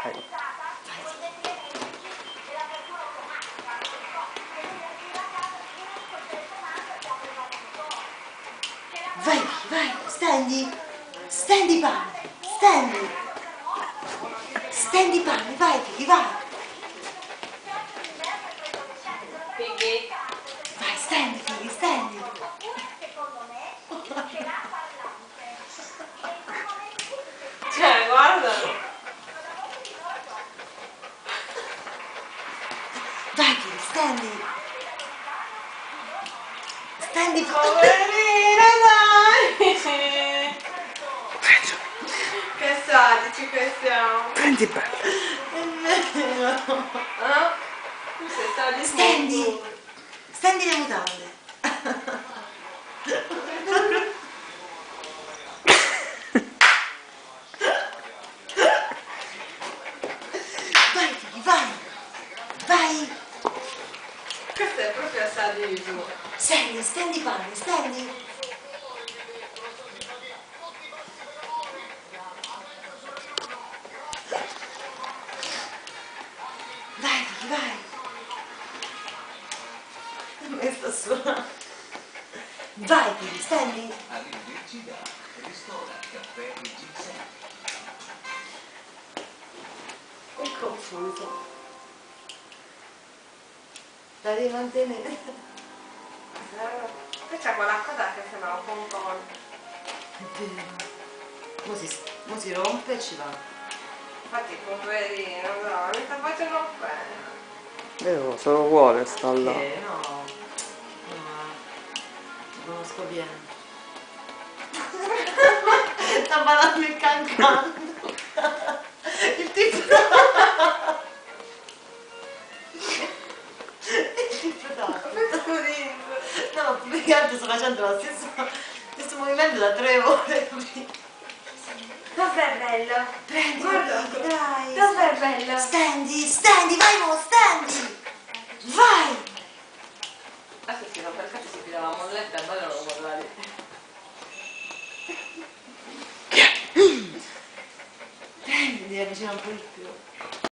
Vai. Vai, vai, stendi, stendi pane, stendi, stendi pane, vai Vicky, vai. Vicky? Vai, stendi Vicky, stendi. Cioè, guarda. Vai Vicky, stendi. Stendi Poverina, dai! Che sadici che siamo! Prendi bello. Ah? Tu sei stati Stendi, stendi le mutande. Vai Vicky, vai, vai. Questo è proprio sadismo. Stendi, stendi pane, stendi. Vai Vicky, vai. Mi sta suonando. Vai Vicky, stendi. Arrivederci da Ristora Caffè e Ginseng. È confuso. La devi mantenere. Poi c'è quella cosa che sembra un pompone. È vero. Mo si rompe e ci va. Infatti poverino, no, mi sta facendo bene. Io se lo vuole sta là. No. No. Lo conosco bene. Sta ballando il cancan. Il tipo. Il tipo da. No, più che altro sto facendo lo stesso movimento da 3 ore. Dov'è bello? Prendi, Guarda, dai. dov'è bello? Stendi, stendi, vai mo, stendi. Vai. Adesso si rompe il cazzo, si piglia la molletta e bello lo mollare. Prendi, avvicina un po' di più.